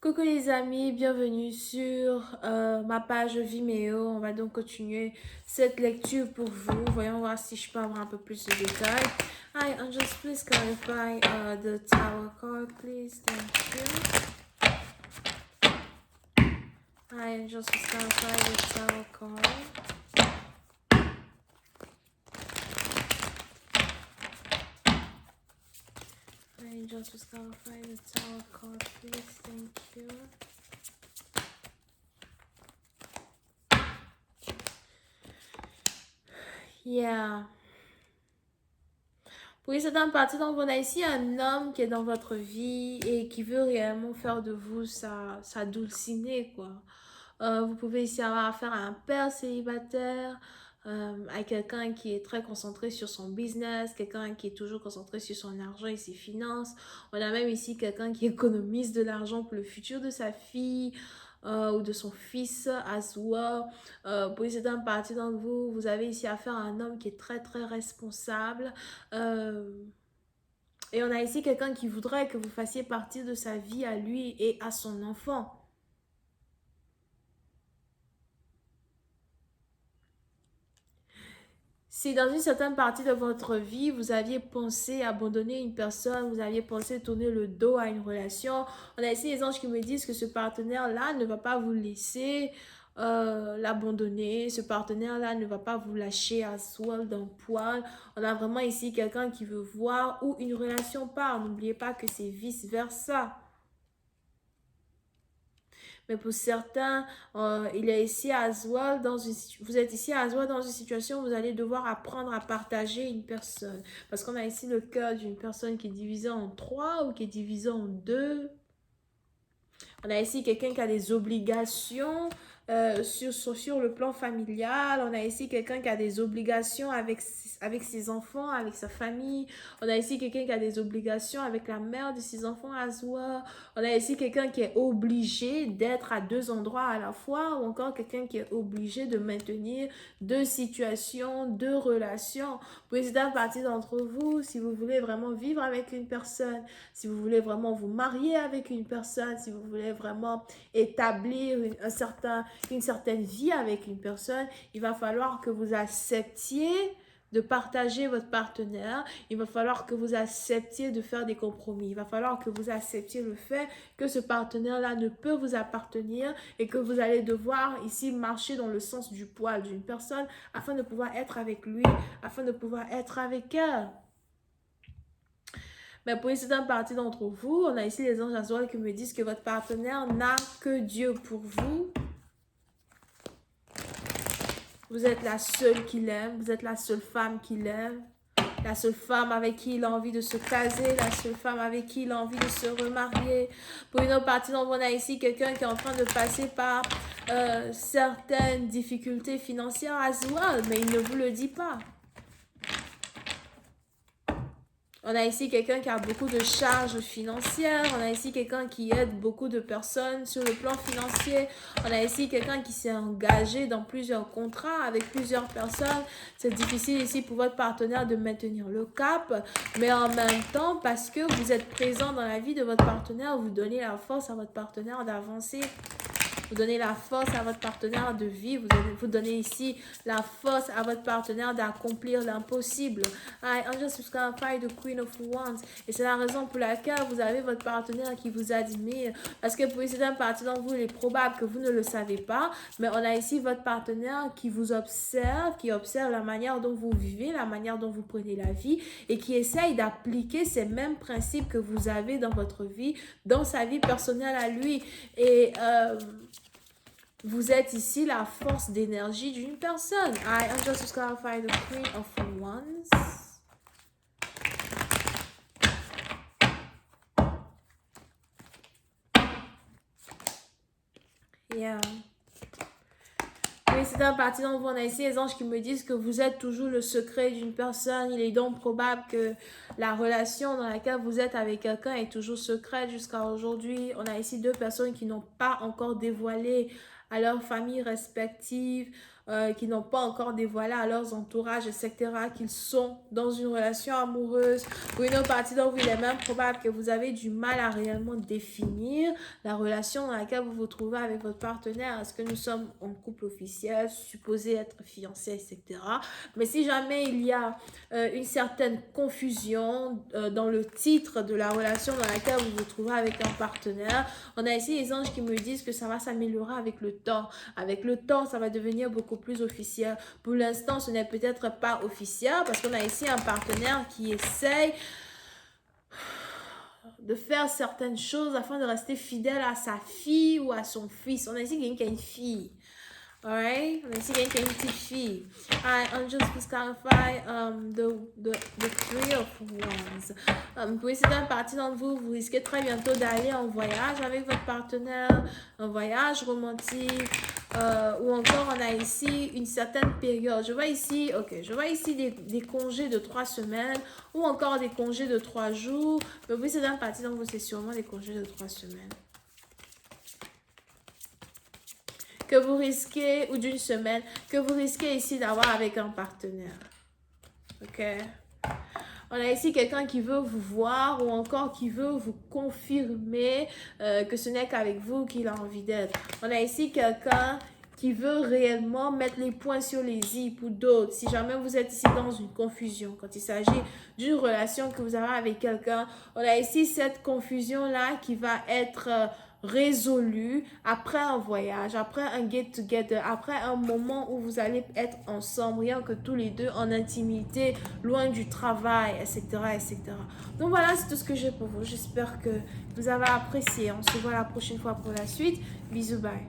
Coucou les amis, bienvenue sur ma page Vimeo. On va donc continuer cette lecture pour vous. Voyons voir si je peux avoir un peu plus de détails. Hi, Angels, please clarify the tower card, please. Thank you. Hi, Angels, please clarify the tower card. Hi, Angels, please clarify the tower card, please. Thank you. Yeah. Oui, c'est un parti. Donc, on a ici un homme qui est dans votre vie et qui veut réellement faire de vous sa dulcinée, quoi. Vous pouvez ici avoir affaire à un père célibataire, à quelqu'un qui est très concentré sur son business, quelqu'un qui est toujours concentré sur son argent et ses finances. On a même ici quelqu'un qui économise de l'argent pour le futur de sa fille ou de son fils as well. Pour certaines parties d'entre vous, vous avez ici affaire à un homme qui est très très responsable. Euh, et on a ici quelqu'un qui voudrait que vous fassiez partie de sa vie à lui et à son enfant. Si dans une certaine partie de votre vie, vous aviez pensé abandonner une personne, vous aviez pensé tourner le dos à une relation, on a ici les anges qui me disent que ce partenaire-là ne va pas vous laisser l'abandonner, ce partenaire-là ne va pas vous lâcher à soi d'un poil. On a vraiment ici quelqu'un qui veut voir où une relation part. N'oubliez pas que c'est vice-versa. Mais pour certains, il est ici à Aswell vous êtes ici à Aswell dans une situation où vous allez devoir apprendre à partager une personne. Parce qu'on a ici le cœur d'une personne qui est divisée en trois ou qui est divisée en deux. On a ici quelqu'un qui a des obligations sur le plan familial. On a ici quelqu'un qui a des obligations avec ses enfants, avec sa famille. On a ici quelqu'un qui a des obligations avec la mère de ses enfants à soi. On a ici quelqu'un qui est obligé d'être à deux endroits à la fois ou encore quelqu'un qui est obligé de maintenir deux situations, deux relations. Pour une partie d'entre vous, si vous voulez vraiment vivre avec une personne, si vous voulez vraiment vous marier avec une personne, si vous voulez vraiment établir une certaine vie avec une personne, il va falloir que vous acceptiez de partager votre partenaire, il va falloir que vous acceptiez de faire des compromis, il va falloir que vous acceptiez le fait que ce partenaire-là ne peut vous appartenir et que vous allez devoir ici marcher dans le sens du poil d'une personne afin de pouvoir être avec lui, afin de pouvoir être avec elle. Mais pour une certaine partie d'entre vous, on a ici les anges azoles qui me disent que votre partenaire n'a que Dieu pour vous. Vous êtes la seule qu'il aime, vous êtes la seule femme qu'il aime, la seule femme avec qui il a envie de se caser, la seule femme avec qui il a envie de se remarier. Pour une autre partie d'entre vous, on a ici quelqu'un qui est en train de passer par certaines difficultés financières as well, mais il ne vous le dit pas. On a ici quelqu'un qui a beaucoup de charges financières. On a ici quelqu'un qui aide beaucoup de personnes sur le plan financier. On a ici quelqu'un qui s'est engagé dans plusieurs contrats avec plusieurs personnes. C'est difficile ici pour votre partenaire de maintenir le cap. Mais en même temps, parce que vous êtes présent dans la vie de votre partenaire, vous donnez la force à votre partenaire d'avancer. Vous donnez la force à votre partenaire de vivre. Vous donnez ici la force à votre partenaire d'accomplir l'impossible. I just clarify the Queen of Wands. Et c'est la raison pour laquelle vous avez votre partenaire qui vous admire. Parce que pour certaines parties d'entre vous, il est probable que vous ne le savez pas. Mais on a ici votre partenaire qui vous observe, qui observe la manière dont vous vivez, la manière dont vous prenez la vie et qui essaye d'appliquer ces mêmes principes que vous avez dans votre vie, dans sa vie personnelle à lui. Et vous êtes ici la force d'énergie d'une personne. I am just to clarify the Queen of Wands. Yeah. Oui, c'est un parti dont on a ici les anges qui me disent que vous êtes toujours le secret d'une personne. Il est donc probable que la relation dans laquelle vous êtes avec quelqu'un est toujours secrète jusqu'à aujourd'hui. On a ici deux personnes qui n'ont pas encore dévoilé à leurs familles respectives, qui n'ont pas encore dévoilé à leurs entourages, etc., qu'ils sont dans une relation amoureuse. Pour une autre partie d'entre vous, il est même probable que vous avez du mal à réellement définir la relation dans laquelle vous vous trouvez avec votre partenaire. Est-ce que nous sommes en couple officiel, supposé être fiancés, etc. Mais si jamais il y a une certaine confusion dans le titre de la relation dans laquelle vous vous trouvez avec un partenaire, on a ici les anges qui me disent que ça va s'améliorer avec le temps. Avec le temps, ça va devenir beaucoup plus officiel. Pour l'instant, ce n'est peut-être pas officiel parce qu'on a ici un partenaire qui essaye de faire certaines choses afin de rester fidèle à sa fille ou à son fils. On a ici quelqu'un qui a une fille. Alright, on a ici quelqu'un qui a une petite fille. Alright, angels, please clarify the three of wands. Pour certaines parties d'entre vous, vous risquez très bientôt d'aller en voyage avec votre partenaire, un voyage romantique, ou encore on a ici une certaine période. Je vois ici des congés de 3 semaines ou encore des congés de 3 jours. Mais pour certaines parties d'entre vous, c'est sûrement des congés de 3 semaines. Que vous risquez, ou d'une semaine, que vous risquez ici d'avoir avec un partenaire. Ok? On a ici quelqu'un qui veut vous voir ou encore qui veut vous confirmer que ce n'est qu'avec vous qu'il a envie d'être. On a ici quelqu'un qui veut réellement mettre les points sur les i pour d'autres. Si jamais vous êtes ici dans une confusion, quand il s'agit d'une relation que vous avez avec quelqu'un, on a ici cette confusion-là qui va être résolue après un voyage, après un get-together, après un moment où vous allez être ensemble, rien que tous les deux en intimité, loin du travail, etc., etc. Donc voilà, c'est tout ce que j'ai pour vous. J'espère que vous avez apprécié. On se voit la prochaine fois pour la suite. Bisous, bye.